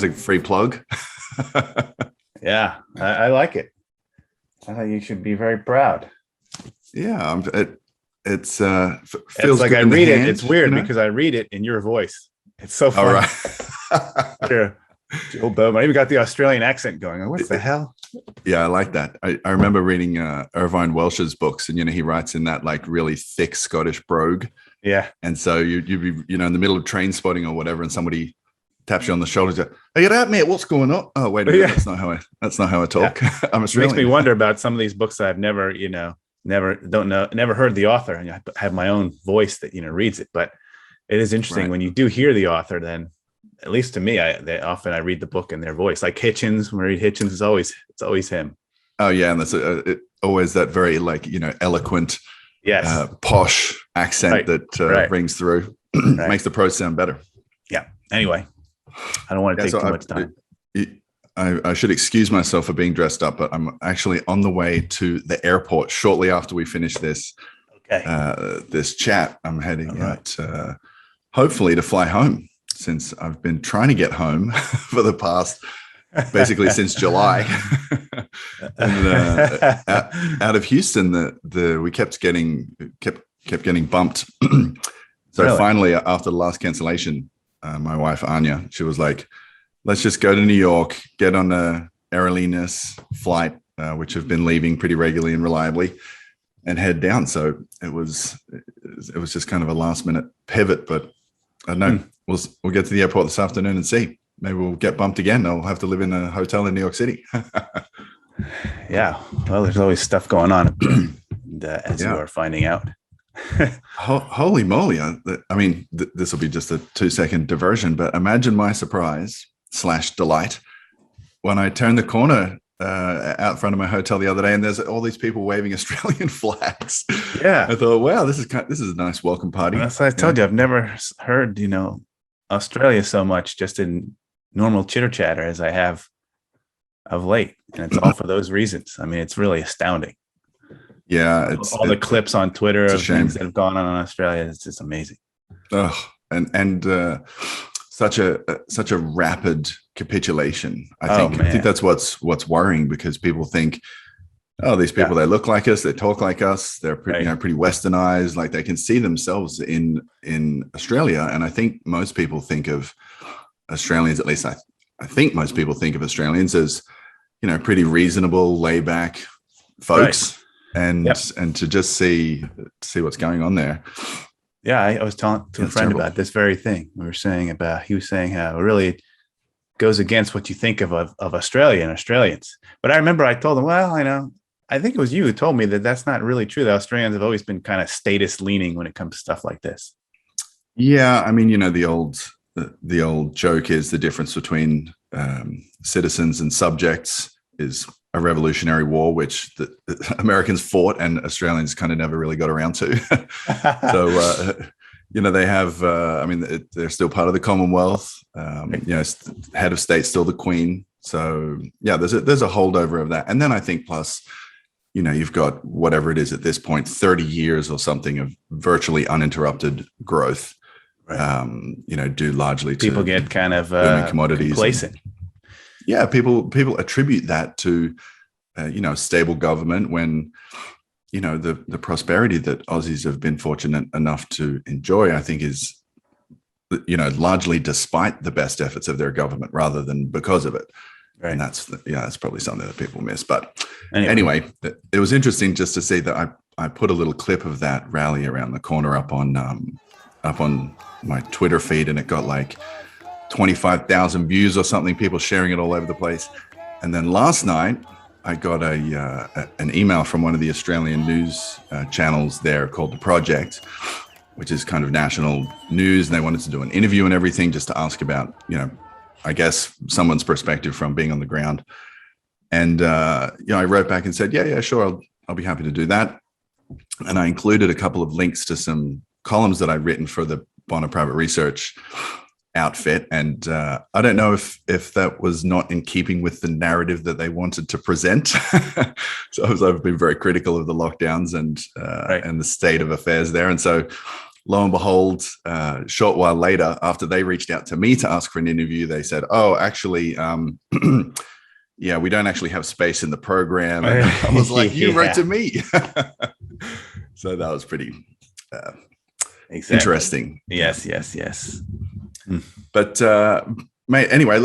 That's a free plug. Yeah, I like it. I think you should be very proud. Yeah, it's It's feels like good I in the read it. hand, It's weird you know. because I read it in your voice. It's so All funny. right. Yeah. Joe Bowman. I even got the Australian accent going. What the hell? Yeah, I like that. I remember reading Irvine Welsh's books, and he writes in that like really thick Scottish brogue. Yeah. And so you'd be in the middle of train spotting or whatever, and somebody taps you on the shoulder. Go, "Are you right, mate? What's going on?" Oh, wait a minute. Yeah. That's not how I talk. Yeah. I'm It Australian. makes me wonder about some of these books that I've never, never heard the author, and I have my own voice that reads it. But it is interesting when you do hear the author. Then, at least to me, often I read the book in their voice. Like Hitchens, when I read Hitchens, it's always him. Oh yeah, and that's always that very eloquent, Yes, posh accent that rings through, makes the prose sound better. Yeah. Anyway, I don't want to take too much time. I should excuse myself for being dressed up, but I'm actually on the way to the airport shortly after we finish this. Okay. This chat. I'm heading out, hopefully to fly home, since I've been trying to get home for the past, basically since July. And, out of Houston, we kept getting bumped. So really? Finally, after the last cancellation, my wife Anya, she was like, "Let's just go to New York, get on a Aerolíneas flight, which have been leaving pretty regularly and reliably, and head down." So it was just kind of a last minute pivot, but I don't know. We'll get to the airport this afternoon and see. Maybe we'll get bumped again. I'll have to live in a hotel in New York City. Yeah. Well, there's always stuff going on as you are finding out. Holy moly. I mean, this will be just a 2-second diversion, but imagine my surprise / delight when I turned the corner out front of my hotel the other day, and there's all these people waving Australian flags. Yeah. I thought, wow, this is a nice welcome party. That's what I told you. I've never heard, Australia so much just in normal chitter chatter as I have of late. And it's all for those reasons. I mean, it's really astounding. Yeah. All the clips on Twitter of things that have gone on in Australia. It's just amazing. Oh, and such a rapid capitulation. I think that's what's worrying, because people think, oh, these people, they look like us, they talk like us, they're pretty, pretty westernized, like they can see themselves in Australia. And I think most people think of Australians, at least I think most people think of Australians as, pretty reasonable, laid back folks. And to just see what's going on there. Yeah, I was talking to a friend about this very thing. He was saying how it really goes against what you think of Australia and Australians. But I remember I told him, well, I think it was you who told me that that's not really true. The Australians have always been kind of status leaning when it comes to stuff like this. Yeah, I mean, the old joke is the difference between citizens and subjects is a revolutionary war, which the Americans fought and Australians kind of never really got around to. So, they have, they're still part of the Commonwealth. Head of state, still the Queen. So yeah, there's a holdover of that. And then I think plus, you've got whatever it is at this point, 30 years or something of virtually uninterrupted growth, due largely to people get kind of commodities. Complacent. Yeah, people attribute that to, stable government when, the prosperity that Aussies have been fortunate enough to enjoy, I think is, largely despite the best efforts of their government rather than because of it. Right. And that's probably something that people miss. But anyway, it was interesting just to see that I put a little clip of that rally around the corner up on my Twitter feed, and it got like 25,000 views or something, people sharing it all over the place. And then last night I got an email from one of the Australian news channels there called The Project, which is kind of national news. And they wanted to do an interview and everything just to ask about, I guess someone's perspective from being on the ground. And, I wrote back and said, yeah, sure. I'll be happy to do that. And I included a couple of links to some columns that I'd written for the Bonner Private Research outfit. And I don't know if that was not in keeping with the narrative that they wanted to present. So I've been very critical of the lockdowns and the state of affairs there. And so lo and behold, a short while later, after they reached out to me to ask for an interview, they said, "Oh, actually, yeah, we don't actually have space in the program." And I was like, "You wrote to me." So that was pretty interesting. Yes. But mate, anyway,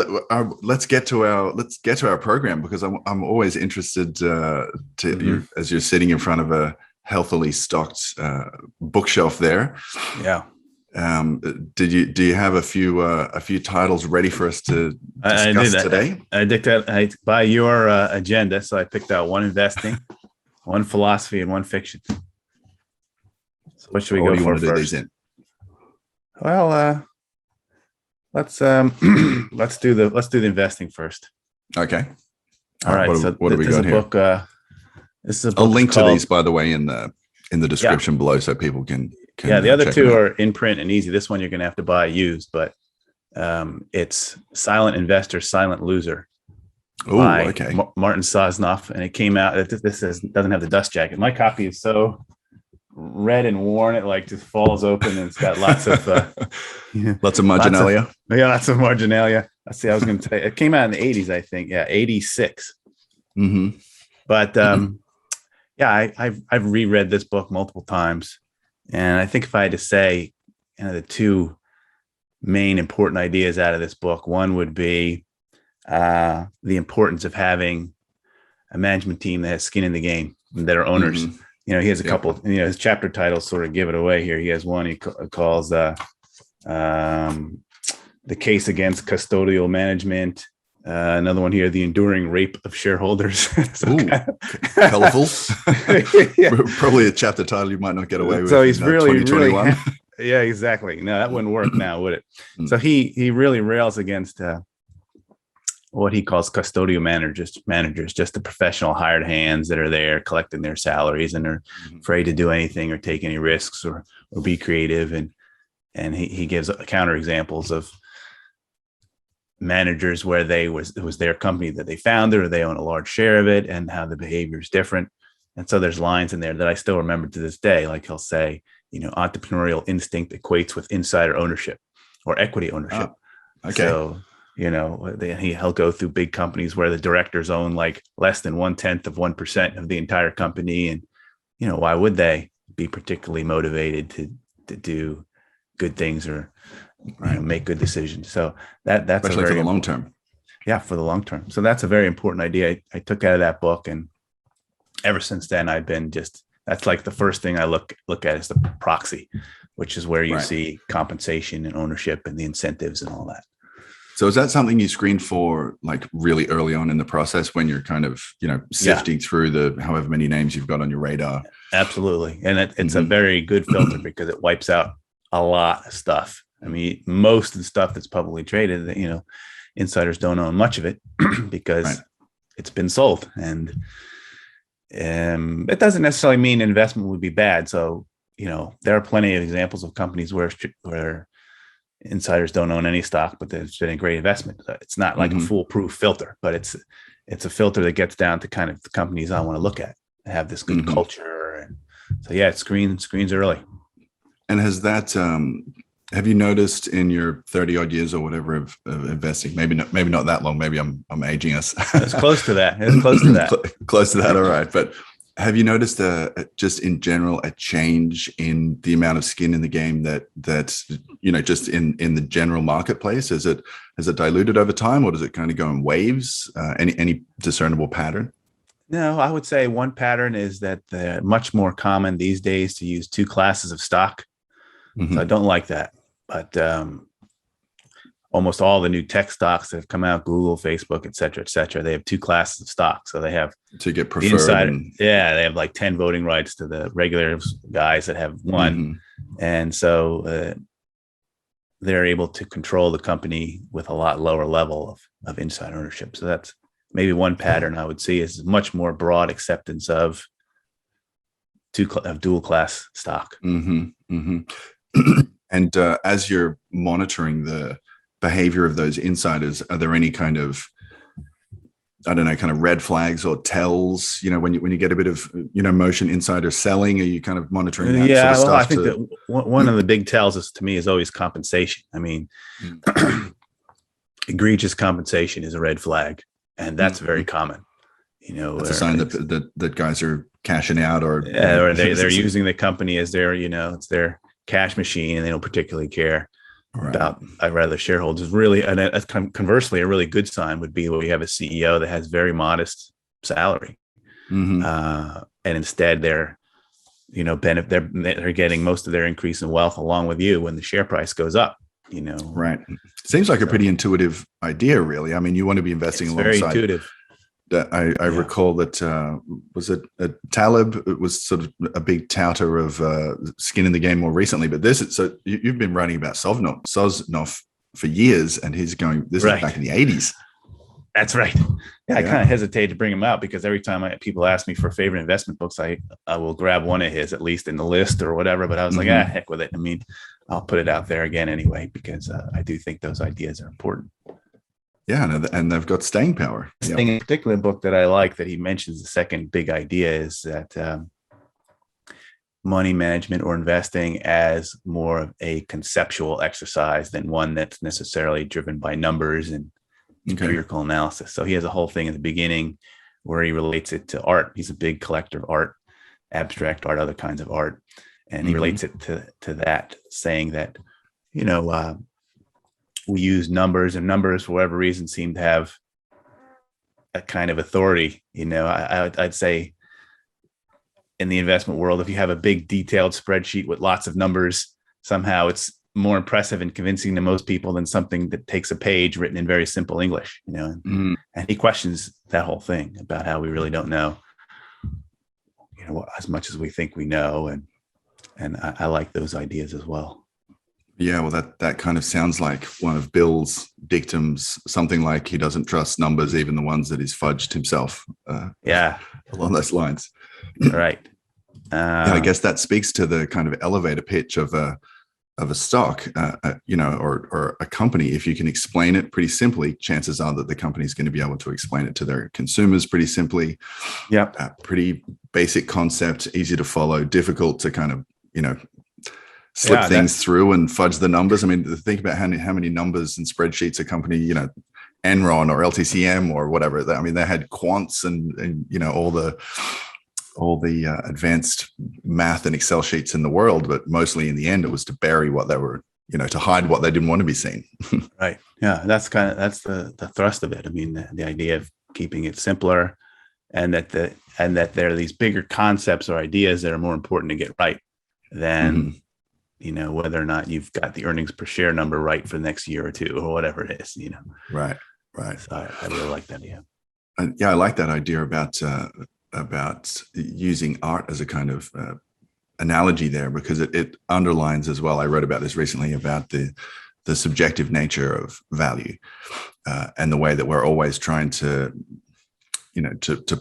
let's get to our program, because I'm always interested to as you're sitting in front of a healthily stocked bookshelf there. Yeah. Do you have a few titles ready for us to discuss today? I did by your agenda, so I picked out one investing, one philosophy, and one fiction. So what should we go for first? Well, let's do the investing first. Okay. All right. What do we got here? This is a book. I'll link to these, by the way, in the description below, so people can the other two are in print and easy. This one you're going to have to buy used, but it's Silent Investor, Silent Loser by Martin Sosnoff, and it came out. This doesn't have the dust jacket. My copy is so red and worn, it like just falls open, and it's got lots of lots of marginalia. Lots of marginalia. I was going to say it came out in the 80s, I think. Yeah, 86. Mm-hmm. But I've reread this book multiple times. And I think if I had to say the two main important ideas out of this book, one would be the importance of having a management team that has skin in the game, that are owners. Mm-hmm. He has a couple, his chapter titles sort of give it away here. He has one he calls the case against custodial management. Another one here, the enduring rape of shareholders. Colorful. Probably a chapter title you might not get away with. So he's really yeah, exactly. No, that wouldn't work now, would it? So he really rails against what he calls custodial managers, just the professional hired hands that are there collecting their salaries and are afraid to do anything or take any risks or be creative. And he gives counter examples of managers where it was their company that they founded, or they own a large share of it, and how the behavior is different. And so there's lines in there that I still remember to this day. Like he'll say, entrepreneurial instinct equates with insider ownership or equity ownership. Oh, okay. So, he'll go through big companies where the directors own like less than 1/10% of the entire company. And, why would they be particularly motivated to do good things or make good decisions? So that's especially for the long term. Yeah, for the long term. So that's a very important idea I took out of that book, and ever since then I've been that's like the first thing I look at is the proxy, which is where you see compensation and ownership and the incentives and all that. So is that something you screened for like really early on in the process when you're kind of sifting through the however many names you've got on your radar? Absolutely, and it's a very good filter because it wipes out a lot of stuff. I mean, most of the stuff that's publicly traded, insiders don't own much of it because it's been sold. And it doesn't necessarily mean investment would be bad. So, there are plenty of examples of companies where insiders don't own any stock, but there's been a great investment. It's not like a foolproof filter, but it's a filter that gets down to kind of the companies I want to look at, have this good culture. And so, it screens early. And has that, have you noticed in your 30 odd years or whatever of investing, maybe not that long, maybe I'm aging us. It's close to that. Close to that. All right. But have you noticed just in general, a change in the amount of skin in the game that just in the general marketplace? Has it diluted over time, or does it kind of go in waves? Any discernible pattern? No, I would say one pattern is that they're much more common these days to use two classes of stock. So I don't like that. But almost all the new tech stocks that have come out, Google, Facebook, et cetera, they have two classes of stock. So they have to get preferred. They have like 10 voting rights to the regular guys that have one. And so they're able to control the company with a lot lower level of inside ownership. So that's maybe one pattern I would see is much more broad acceptance of dual class stock. And as you're monitoring the behavior of those insiders, are there any kind of I don't know, kind of red flags or tells, when you get a bit of, motion insider selling, are you kind of monitoring that sort of stuff? I think that one of the big tells to me is always compensation. I mean, egregious compensation is a red flag, and that's very common. It's a sign that guys are cashing out, or they're using the company as their, it's their cash machine, and they don't particularly care about rather shareholders. Really, and conversely, a really good sign would be where you have a CEO that has very modest salary, and instead they're getting most of their increase in wealth along with you when the share price goes up. Right. Seems like a pretty intuitive idea, really. I mean, you want to be investing alongside. Very intuitive. I recall that was it Taleb. It was sort of a big touter of skin in the game more recently. But you've been writing about Sosnoff for years, and he's going. This is back in the 80s. That's right. Yeah, I kind of hesitate to bring him out because every time people ask me for favorite investment books, I will grab one of his at least in the list or whatever. But I was like, heck with it. I mean, I'll put it out there again anyway because I do think those ideas are important. Yeah, and they've got staying power. In a particular book that I like that he mentions, the second big idea is that money management or investing as more of a conceptual exercise than one that's necessarily driven by numbers and empirical analysis. So he has a whole thing at the beginning where he relates it to art. He's a big collector of art, abstract art, other kinds of art. And he relates it to that, saying that, we use numbers, and numbers, for whatever reason, seem to have a kind of authority. I'd say in the investment world, if you have a big detailed spreadsheet with lots of numbers, somehow it's more impressive and convincing to most people than something that takes a page written in very simple English, and he questions that whole thing about how we really don't know, as much as we think we know. And I like those ideas as well. Yeah, well, that kind of sounds like one of Bill's dictums, something like he doesn't trust numbers, even the ones that he's fudged himself. Along those lines. Right. I guess that speaks to the kind of elevator pitch of a stock, or a company. If you can explain it pretty simply, chances are that the company is going to be able to explain it to their consumers pretty simply. Yeah. Pretty basic concept, easy to follow, difficult to kind of, slip things through and fudge the numbers. I mean, think about how many numbers and spreadsheets a company, Enron or LTCM or whatever. I mean, they had quants and all the advanced math and Excel sheets in the world, but mostly in the end, it was to bury what they were, to hide what they didn't want to be seen. Right. Yeah. That's the thrust of it. I mean, the idea of keeping it simpler, and that there are these bigger concepts or ideas that are more important to get right than, whether or not you've got the earnings per share number right for the next year or two or whatever it is, Right. So I really like that idea. I like that idea about using art as a kind of analogy there, because it underlines as well. I wrote about this recently about the subjective nature of value, and the way that we're always trying to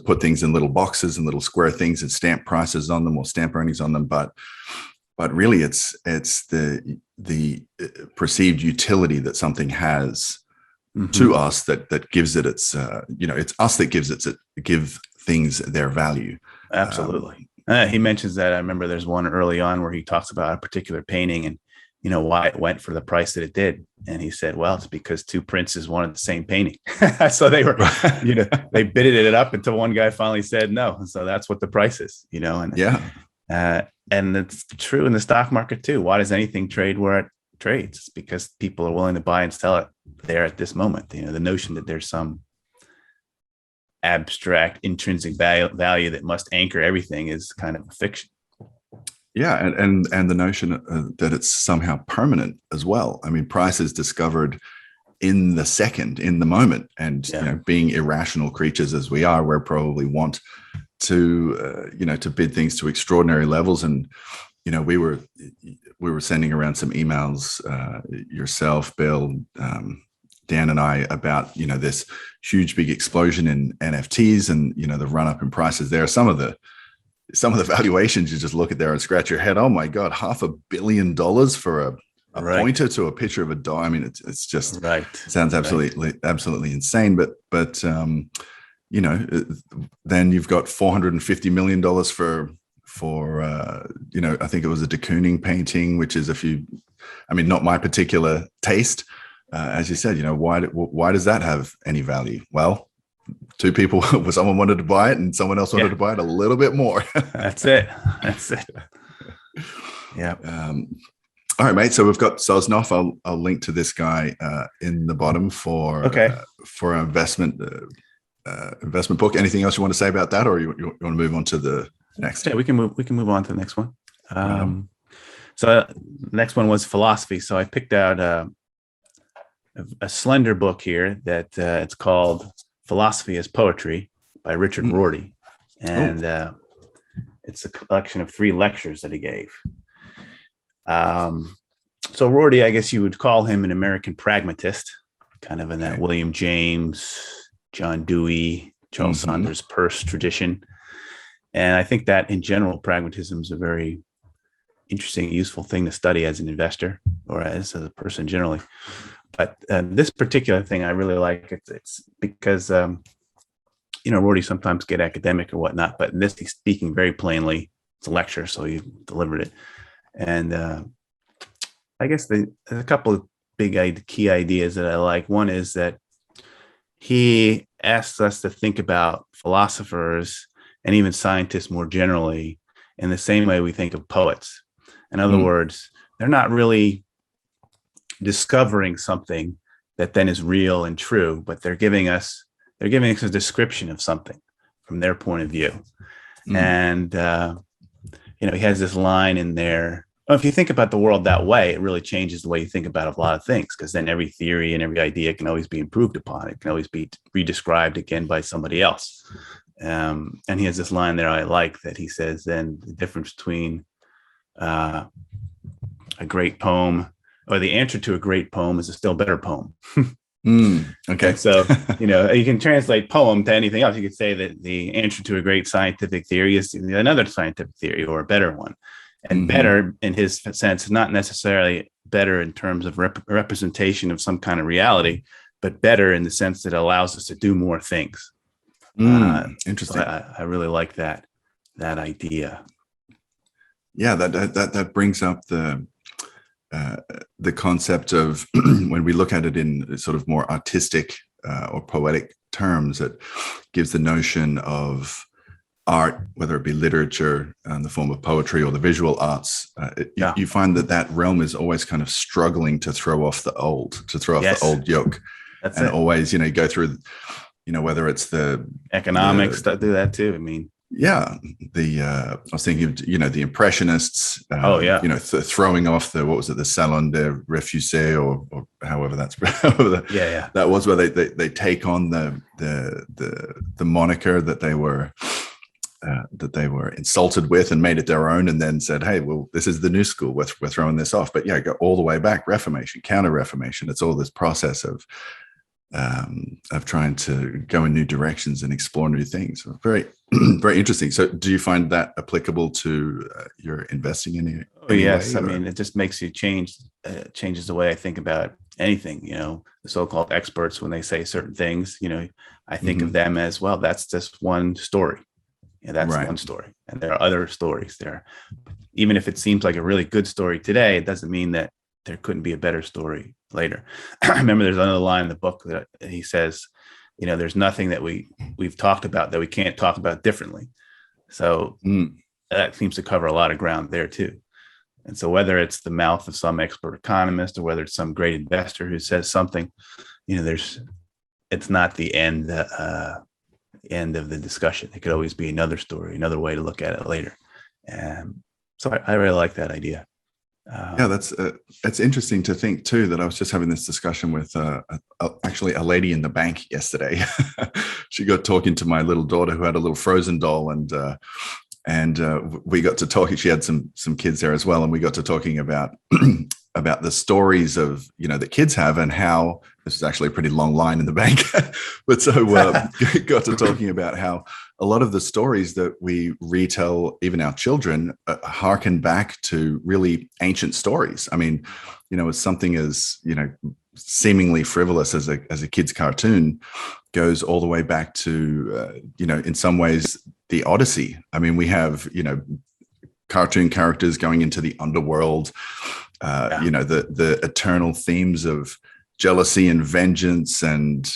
put things in little boxes and little square things and stamp prices on them or stamp earnings on them, but really it's the perceived utility that something has to us that gives it its it's us that give things their value. Absolutely. He mentions that. I remember there's one early on where he talks about a particular painting and why it went for the price that it did, and he said, well, it's because two princes wanted the same painting. So they were they bidded it up until one guy finally said no, and so that's what the price is. And it's true in the stock market too. Why does anything trade where it trades? It's because people are willing to buy and sell it there at this moment. The notion that there's some abstract intrinsic value that must anchor everything is kind of a fiction. Yeah, and the notion that it's somehow permanent as well. I mean, price is discovered in the second, in the moment, and being irrational creatures as we are, we probably want to to bid things to extraordinary levels. And we were sending around some emails, yourself, Bill, Dan, and I, about this huge big explosion in NFTs and the run up in prices there. Some of the valuations, you just look at there and scratch your head. Oh my God, $500 million for a pointer to a picture of a dog. I mean, it's just sounds absolutely insane. But then you've got $450 million for I think it was a de Kooning painting, which is not my particular taste. As you said, why does that have any value? Well, two people, someone wanted to buy it and someone else wanted to buy it a little bit more. That's it. Yeah. All right, mate. So we've got Sosnoff. I'll link to this guy in the bottom for our investment book. Anything else you want to say about that, or you want to move on to the next? Yeah, we can move on to the next one. So the next one was philosophy. So I picked out a slender book here that it's called Philosophy as Poetry by Richard Rorty. And it's a collection of 3 lectures that he gave. So Rorty, I guess you would call him an American pragmatist, kind of in that William James, John Dewey, Charles Saunders Peirce tradition. And I think that in general, pragmatism is a very interesting, useful thing to study as an investor or as a person generally. But this particular thing I really like. It's because, Rorty sometimes get academic or whatnot, but in this, he's speaking very plainly. It's a lecture, so he delivered it. And I guess there's a couple of big key ideas that I like. One is that he asks us to think about philosophers and even scientists more generally in the same way we think of poets. In other words, they're not really discovering something that then is real and true, but they're giving us a description of something from their point of view. And he has this line in there. Well, if you think about the world that way, it really changes the way you think about a lot of things, because then every theory and every idea can always be improved upon. It can always be redescribed again by somebody else. And he has this line there I like that he says, then the difference between a great poem or the answer to a great poem is a still better poem. Okay. So, you can translate poem to anything else. You could say that the answer to a great scientific theory is another scientific theory or a better one. And better in his sense, not necessarily better in terms of representation of some kind of reality, but better in the sense that it allows us to do more things. Interesting. So I really like that idea. Yeah, that brings up the concept of when we look at it in sort of more artistic or poetic terms, it gives the notion of art, whether it be literature in the form of poetry or the visual arts. You find that realm is always kind of struggling to throw off the old yoke. That's and it. Always, go through, whether it's the economics that do that too. I mean, I was thinking of, the Impressionists, throwing off the Salon des Refugiés or however that's, that was where they take on the moniker that they were insulted with and made it their own, and then said, hey, well, this is the new school, we're throwing this off. But go all the way back, Reformation, Counter-Reformation. It's all this process of trying to go in new directions and explore new things. Very, very interesting. So do you find that applicable to your investing in it? Yes. I mean, it just makes you changes the way I think about anything. The so-called experts, when they say certain things, I think of them as, well, that's just one story. That's one story. And there are other stories there. Even if it seems like a really good story today, it doesn't mean that there couldn't be a better story later. I remember there's another line in the book that he says, there's nothing that we've talked about that we can't talk about differently. So that seems to cover a lot of ground there too. And so whether it's the mouth of some expert economist or whether it's some great investor who says something, it's not the end of the discussion. It could always be another story, another way to look at it later. And so I really like that idea. It's interesting to think too that I was just having this discussion with actually a lady in the bank yesterday. She got talking to my little daughter who had a little Frozen doll, and we got to talking. She had some kids there as well, and we got to talking about about the stories of that kids have, and how this is actually a pretty long line in the bank. But so got to talking about how a lot of the stories that we retell, even our children, harken back to really ancient stories. I mean, as something as seemingly frivolous as a kid's cartoon, goes all the way back to, in some ways, the Odyssey. I mean, we have, cartoon characters going into the underworld, the eternal themes of jealousy and vengeance and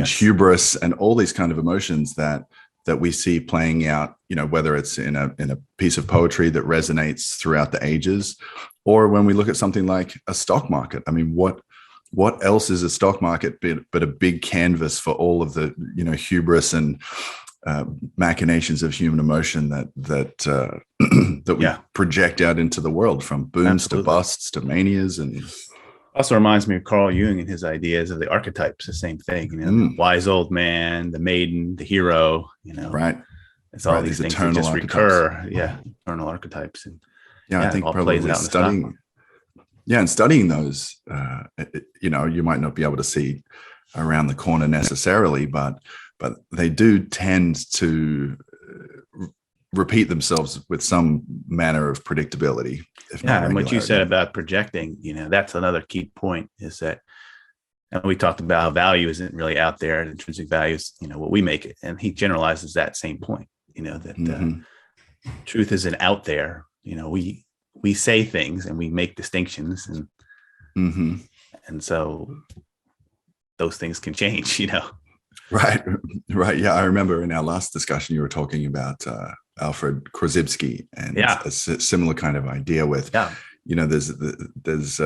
hubris and all these kind of emotions that we see playing out, whether it's in a piece of poetry that resonates throughout the ages, or when we look at something like a stock market. I mean, what else is a stock market but a big canvas for all of the, hubris and machinations of human emotion that we project out into the world, from booms to busts to manias. And also reminds me of Carl Jung and his ideas of the archetypes, the same thing, the wise old man, the maiden, the hero, right. It's all these things that just recur. Yeah. Eternal archetypes. And I think probably studying those, you might not be able to see around the corner necessarily, but they do tend to repeat themselves with some manner of predictability. And what you said about projecting, that's another key point, is that, and we talked about how value isn't really out there, and intrinsic value is, what we make it. And he generalizes that same point, that truth isn't out there. We say things and we make distinctions, and so those things can change, Right. Yeah. I remember in our last discussion, you were talking about Alfred Korzybski and a similar kind of idea with, there's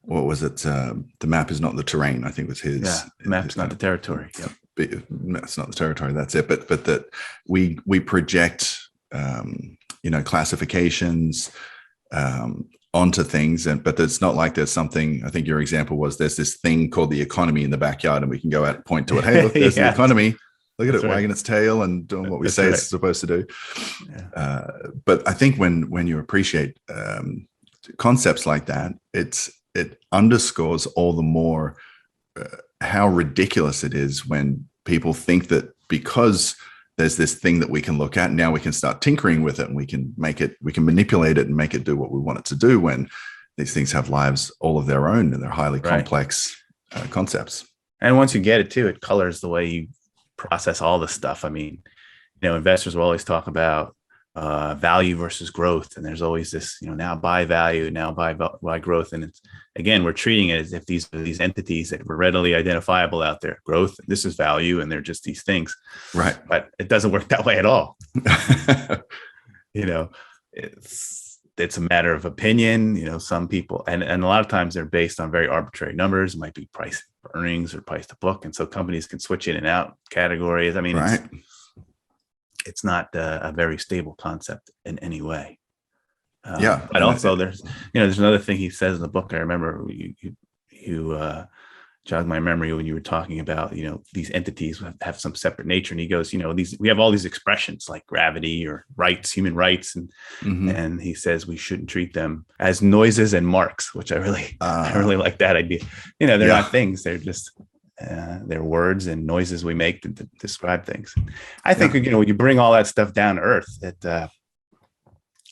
what was it? The map is not the terrain, I think was his. Yeah. The map's not the territory. Yep. It's not the territory. That's it. But that we project, classifications, onto things, but it's not like there's something. I think your example was there's this thing called the economy in the backyard, and we can go out and point to it. Hey, look, there's the economy. Look at it wagging its tail and doing what we say it's supposed to do. Yeah. But I think when you appreciate concepts like that, it underscores all the more how ridiculous it is when people think that because there's this thing that we can look at, now we can start tinkering with it, and we can manipulate it and make it do what we want it to do, when these things have lives all of their own and they're highly complex concepts. And once you get it too, it colors the way you process all this stuff. I mean, investors will always talk about value versus growth. And there's always this, now buy value, now buy growth. And it's, again, we're treating it as if these are these entities that were readily identifiable out there. Growth, this is value, and they're just these things. Right. But it doesn't work that way at all. It's a matter of opinion. Some people, and a lot of times they're based on very arbitrary numbers. It might be price to earnings or price to book. And so companies can switch in and out categories. I mean, it's not a very stable concept in any way. But also there's another thing he says in the book. I remember you jogged my memory when you were talking about, these entities have some separate nature. And he goes, we have all these expressions like gravity or rights, human rights. And he says we shouldn't treat them as noises and marks, which I really like that idea. They're not things. They're just, they're words and noises we make to describe things. I think, when you bring all that stuff down to earth,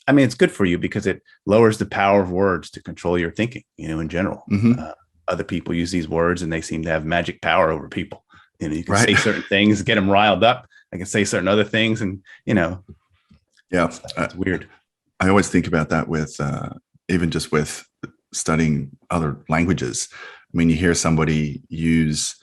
it's good for you because it lowers the power of words to control your thinking, in general. Other people use these words and they seem to have magic power over people. You can say certain things, get them riled up. I can say certain other things and, it's weird. I always think about that with, even just with studying other languages. I mean, you hear somebody use,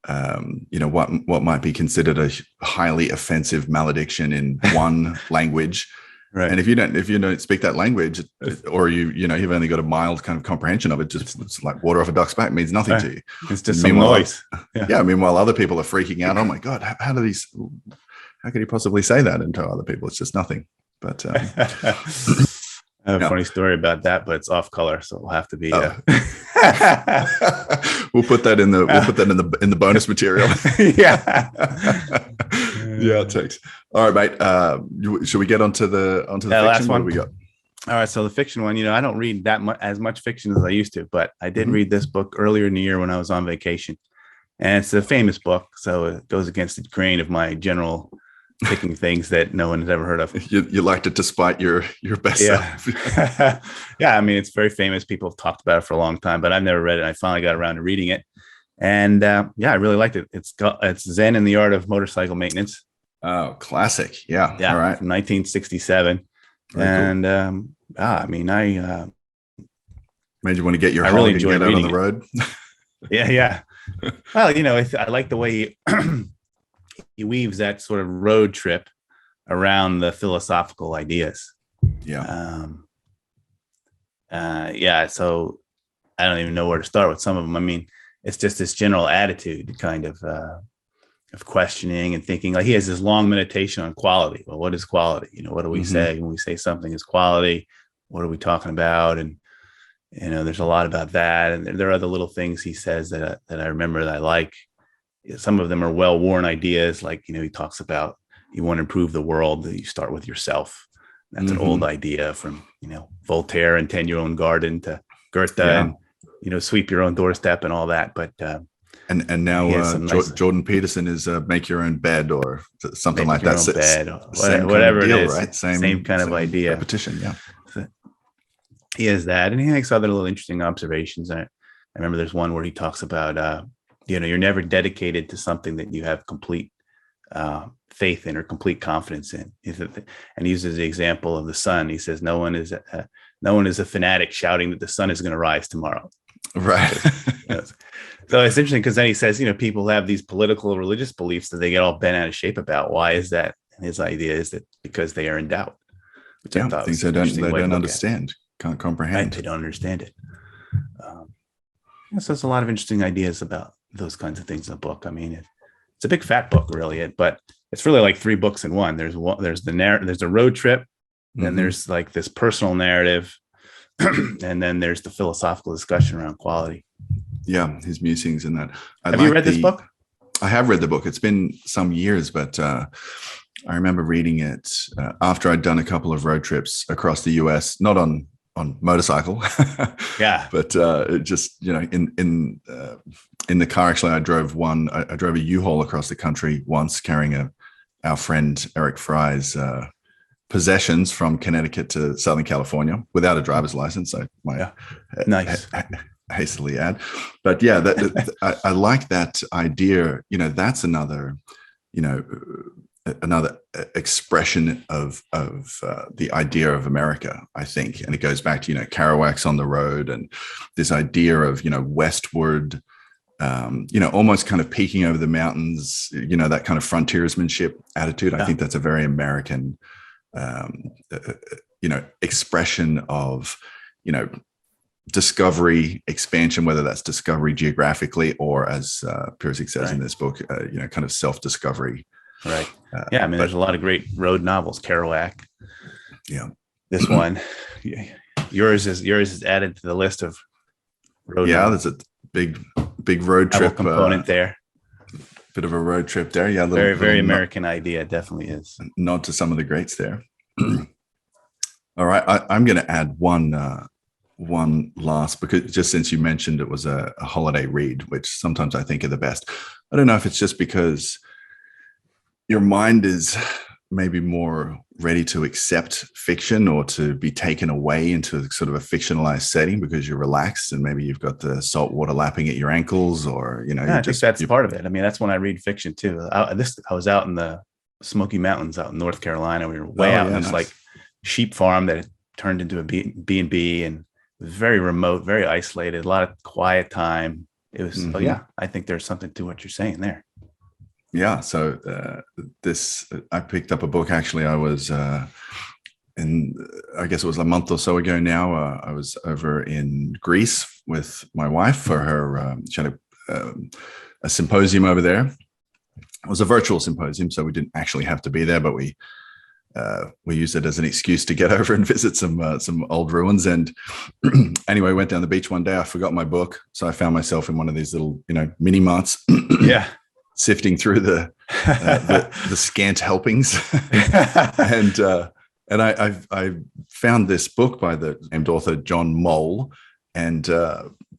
what might be considered a highly offensive malediction in one language. Right. And if you don't speak that language, or you've only got a mild kind of comprehension of it, it's like water off a duck's back, means nothing to you. It's just some noise. Meanwhile, other people are freaking out. Oh my God, how could he possibly say that? And to other people, it's just nothing. But I have a funny story about that, but it's off color, so it'll have to be. We'll put that in the bonus material. Yeah, it takes. All right, mate. Should we get onto the fiction? Last one. What do we got? All right, so the fiction one. I don't read as much fiction as I used to, but I did read this book earlier in the year when I was on vacation, and it's a famous book, so it goes against the grain of my general picking things that no one has ever heard of. You liked it despite your best self. Yeah, it's very famous. People have talked about it for a long time, but I've never read it. I finally got around to reading it. And I really liked it. It's Zen in the Art of Motorcycle Maintenance. Oh, classic. Yeah. Yeah. All right. From 1967. Very and cool. I mean, Made you want to get your I hog really and enjoyed get out on reading the road. yeah. Well, I like the way he weaves that sort of road trip around the philosophical ideas. Yeah. So I don't even know where to start with some of them. I mean, it's just this general attitude kind of questioning and thinking. Like he has this long meditation on quality. Well, what is quality? What do we say when we say something is quality? What are we talking about? And there's a lot about that. And there are other little things he says that I remember that I like. Some of them are well-worn ideas. Like, he talks about you want to improve the world, that you start with yourself. That's an old idea from, Voltaire and Tend Your Own Garden to Goethe and, sweep your own doorstep and all that. But, and now Jordan Peterson is make your own bed or something like that. Bed, whatever it is, right? Same kind of idea. Repetition, yeah. So he has that, and he makes other little interesting observations. I remember there's one where he talks about, you're never dedicated to something that you have complete faith in or complete confidence in. And he uses the example of the sun. He says, no one is a fanatic shouting that the sun is going to rise tomorrow. Right. So it's interesting because then he says, people have these political, religious beliefs that they get all bent out of shape about. Why is that? And his idea is that because they are in doubt. Which I thought things they don't understand, can't comprehend. Right, they don't understand it. So there's a lot of interesting ideas about those kinds of things in the book. I mean, it's a big fat book, really, but it's really like 3 books in one. There's the road trip, then there's like this personal narrative, and then there's the philosophical discussion around quality. Yeah, his musings in that. Have you read this book? I have read the book. It's been some years, but I remember reading it after I'd done a couple of road trips across the US, not on motorcycle. Yeah. But it just, in the car, actually, I drove a U-Haul across the country once carrying our friend Eric Fry's possessions from Connecticut to Southern California without a driver's license. So nice. Hastily add, but yeah, I like that idea. That's another expression of the idea of America, I think, and it goes back to Kerouac's On the Road and this idea of westward, almost kind of peeking over the mountains, that kind of frontiersmanship attitude. I think that's a very American, expression of discovery, expansion, whether that's discovery geographically or, as Pirsig says in this book, kind of self-discovery. Right. I mean, there's a lot of great road novels. Kerouac. Yeah. This one, yours is added to the list of road. Yeah, novels. There's a big road trip component there. Bit of a road trip there. Yeah. Very, very American idea. It definitely is. Nod to some of the greats there. All right. I'm going to add one last, because just since you mentioned it was a holiday read, which sometimes I think are the best. I don't know if it's just because your mind is maybe more ready to accept fiction or to be taken away into sort of a fictionalized setting because you're relaxed and maybe you've got the salt water lapping at your ankles, or I think that's part of it. I mean, that's when I read fiction too. I was out in the Smoky Mountains out in North Carolina. We were way out in this like sheep farm that turned into a B&B, and it was very remote, very isolated, a lot of quiet time. It was, I think there's something to what you're saying there. Yeah. So I picked up a book. Actually, I was I guess it was a month or so ago now. I was over in Greece with my wife for her. She had a symposium over there. It was a virtual symposium, so we didn't actually have to be there, but we used it as an excuse to get over and visit some old ruins. And anyway, went down the beach one day. I forgot my book, so I found myself in one of these little mini marts. Yeah. Sifting through the scant helpings, and I found this book by the named author John Moll, and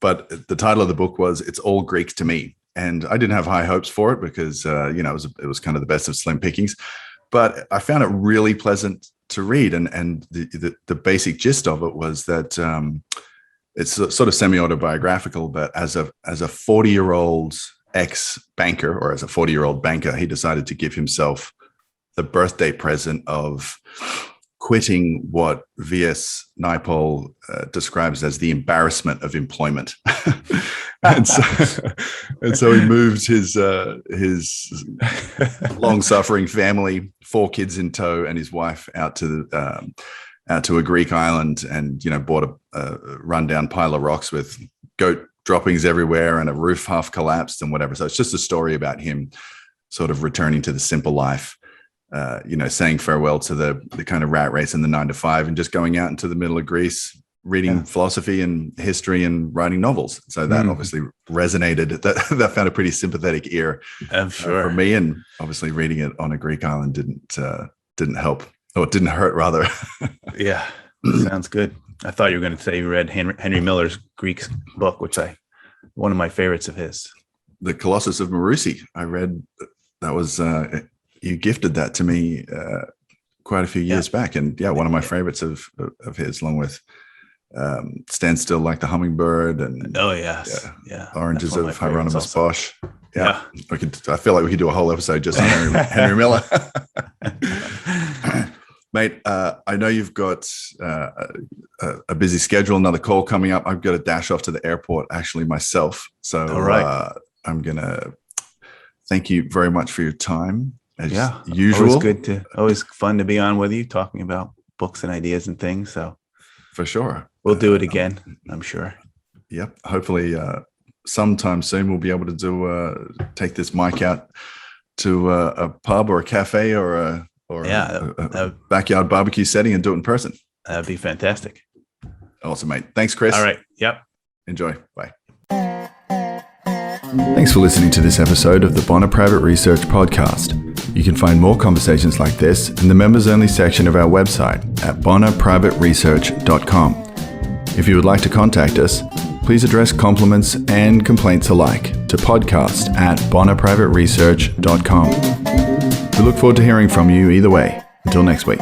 but the title of the book was "It's All Greek to Me," and I didn't have high hopes for it because it was kind of the best of slim pickings, but I found it really pleasant to read, and the basic gist of it was that it's sort of semi-autobiographical, but as a 40-year-old ex-banker, or as a 40-year-old banker, he decided to give himself the birthday present of quitting what V.S. Naipaul describes as the embarrassment of employment. and so he moved his long-suffering family, 4 kids in tow, and his wife out to a Greek island, and bought a rundown pile of rocks with goat droppings everywhere and a roof half collapsed and whatever. So it's just a story about him sort of returning to the simple life, saying farewell to the kind of rat race and the 9 to 5, and just going out into the middle of Greece, reading philosophy and history and writing novels. So that obviously resonated. That found a pretty sympathetic ear for me. And obviously reading it on a Greek island didn't help, or it didn't hurt rather. Yeah, sounds good. I thought you were going to say you read Henry Miller's Greek book, which one of my favorites of his. The Colossus of Marousi. I read that was you gifted that to me quite a few years back, and one of my favorites of his, along with Stand Still Like the Hummingbird and Oranges of Hieronymus Bosch. I feel like we could do a whole episode just on Henry Miller. Mate, I know you've got a busy schedule, another call coming up. I've got to dash off to the airport actually myself. So I'm going to thank you very much for your time. As usual. Always fun to be on with you, talking about books and ideas and things. So for sure. We'll do it again, I'm sure. Yep. Hopefully sometime soon we'll be able to take this mic out to a pub or a cafe or a backyard barbecue setting and do it in person. That'd be fantastic. Awesome, mate. Thanks, Chris. All right. Yep. Enjoy. Bye. Thanks for listening to this episode of the Bonner Private Research Podcast. You can find more conversations like this in the members-only section of our website at bonnerprivateresearch.com. If you would like to contact us, please address compliments and complaints alike to podcast@bonnerprivateresearch.com. We look forward to hearing from you either way. Until next week.